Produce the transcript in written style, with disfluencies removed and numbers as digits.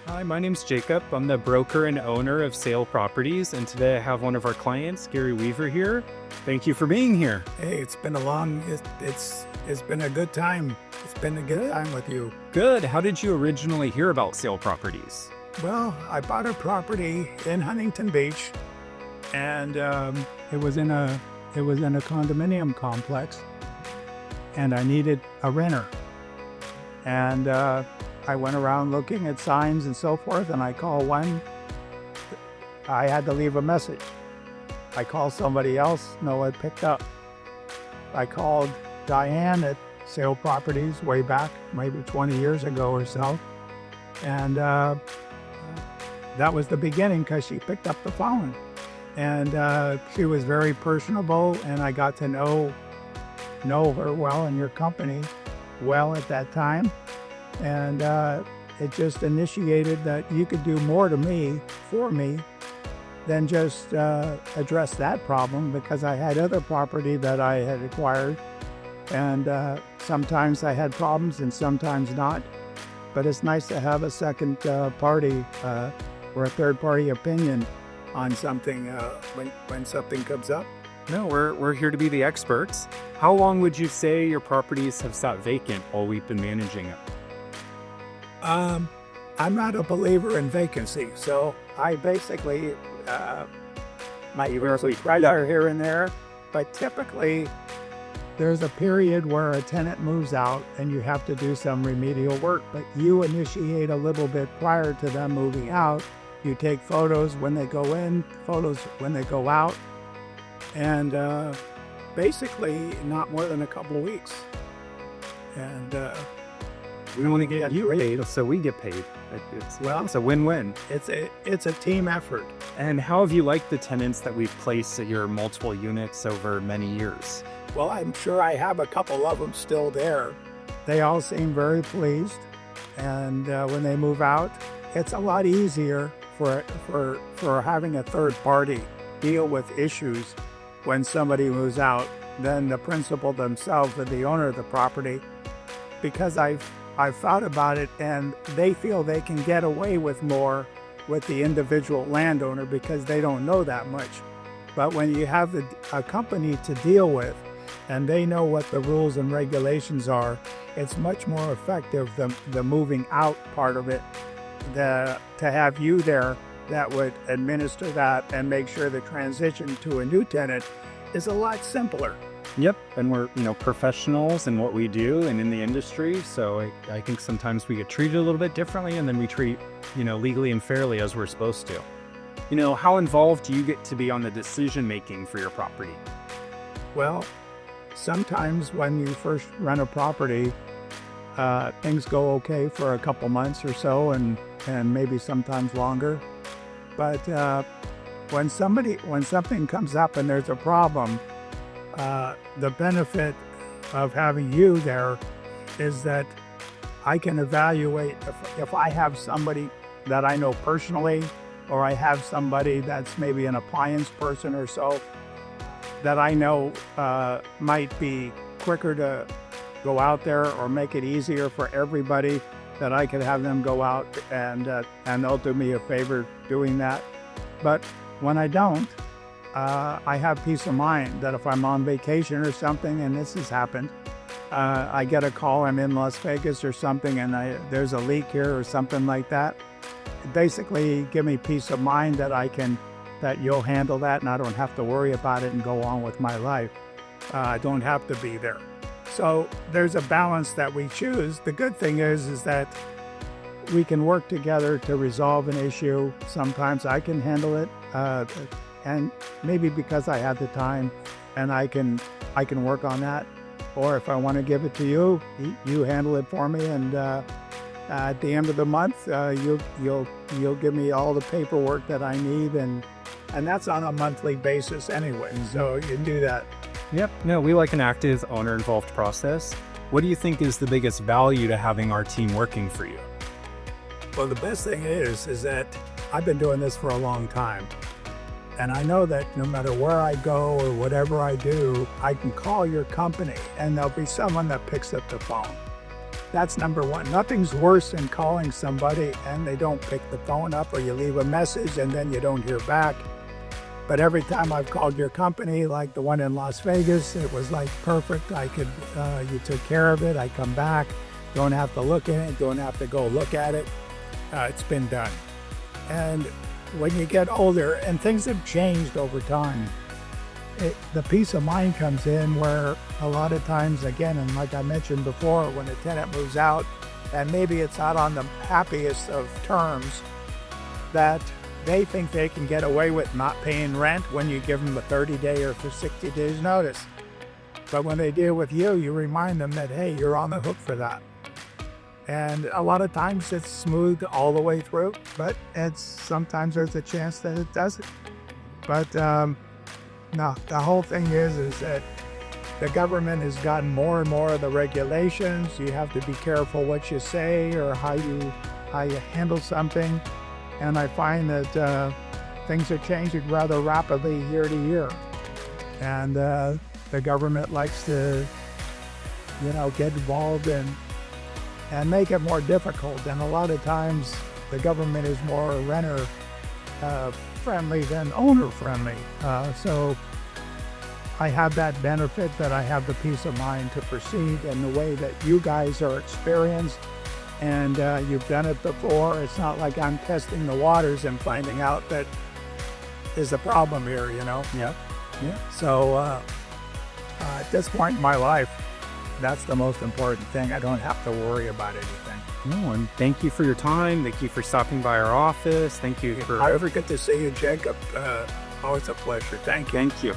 Hi, my name's Jacob. I'm the broker and owner of Sale Properties, and today I have one of our clients, Gary Weaver, here. Thank you for being here. Hey, it's been a long, it's been a good time. It's been a good time with you. Good. How did you originally hear about Sale Properties? Well, I bought a property in Huntington Beach, and it was in a condominium complex, and I needed a renter. And I went around looking at signs and so forth, and I called one. I had to leave a message. I called somebody else, no one picked up. I called Diane at Sale Properties way back, maybe 20 years ago or so. And that was the beginning because she picked up the phone. And she was very personable, and I got to know her well and your company well at that time. And it just initiated that you could do more for me, than just address that problem, because I had other property that I had acquired, and sometimes I had problems and sometimes not. But it's nice to have a second party or a third party opinion on something when something comes up. No, we're here to be the experts. How long would you say your properties have sat vacant while we've been managing it? I'm not a believer in vacancy, so I basically might usually right here and there, but typically there's a period where a tenant moves out and you have to do some remedial work, but you initiate a little bit prior to them moving out. You take photos when they go in, photos when they go out, and basically not more than a couple of weeks. And We want to get you paid, so we get paid. It's a win-win. it's a team effort. And how have you liked the tenants that we've placed at your multiple units over many years? Well, I'm sure I have a couple of them still there. They all seem very pleased, and when they move out, it's a lot easier for having a third party deal with issues when somebody moves out than the principal themselves or the owner of the property, because I've thought about it, and they feel they can get away with more with the individual landowner because they don't know that much. But when you have a company to deal with and they know what the rules and regulations are, it's much more effective than the moving out part of it. To have you there that would administer that and make sure the transition to a new tenant is a lot simpler. Yep, and we're professionals in what we do and in the industry, so I think sometimes we get treated a little bit differently, and then we treat legally and fairly as we're supposed to. How involved do you get to be on the decision making for your property? Well, sometimes when you first rent a property, things go okay for a couple months or so, and maybe sometimes longer. But when something comes up and there's a problem, the benefit of having you there is that I can evaluate if I have somebody that I know personally, or I have somebody that's maybe an appliance person or so that I know might be quicker to go out there or make it easier for everybody, that I could have them go out and they'll do me a favor doing that. But when I don't, I have peace of mind that if I'm on vacation or something, and this has happened, I get a call, I'm in Las Vegas or something, and there's a leak here or something like that. Basically, give me peace of mind that you'll handle that, and I don't have to worry about it and go on with my life. I don't have to be there. So there's a balance that we choose. The good thing is that we can work together to resolve an issue. Sometimes I can handle it, and maybe because I have the time, and I can work on that. Or if I want to give it to you, you handle it for me, and at the end of the month, you'll give me all the paperwork that I need, and that's on a monthly basis anyway. So you can do that. Yep. No, we like an active, owner-involved process. What do you think is the biggest value to having our team working for you? Well, the best thing is that I've been doing this for a long time. And I know that no matter where I go or whatever I do, I can call your company and there'll be someone that picks up the phone. That's number one. Nothing's worse than calling somebody and they don't pick the phone up, or you leave a message and then you don't hear back. But every time I've called your company, like the one in Las Vegas, it was like perfect. You took care of it. I come back, don't have to look at it, don't have to go look at it. It's been done. And when you get older, and things have changed over time, the peace of mind comes in where a lot of times, again, and like I mentioned before, when a tenant moves out, and maybe it's not on the happiest of terms, that they think they can get away with not paying rent when you give them a 30-day or 60 days notice. But when they deal with you, you remind them that, hey, you're on the hook for that. And a lot of times it's smooth all the way through, but sometimes there's a chance that it doesn't. But no, the whole thing is that the government has gotten more and more of the regulations. You have to be careful what you say or how you handle something. And I find that things are changing rather rapidly year to year. And the government likes to, get involved and make it more difficult. And a lot of times the government is more renter friendly than owner friendly. So I have that benefit that I have the peace of mind to proceed in the way that you guys are experienced. And you've done it before. It's not like I'm testing the waters and finding out that there's a problem here, Yeah. So at this point in my life, that's the most important thing. I don't have to worry about anything. No, and thank you for your time. Thank you for stopping by our office. Thank you If for. I ever get to see you, Jacob, always a pleasure. Thank you. Thank you.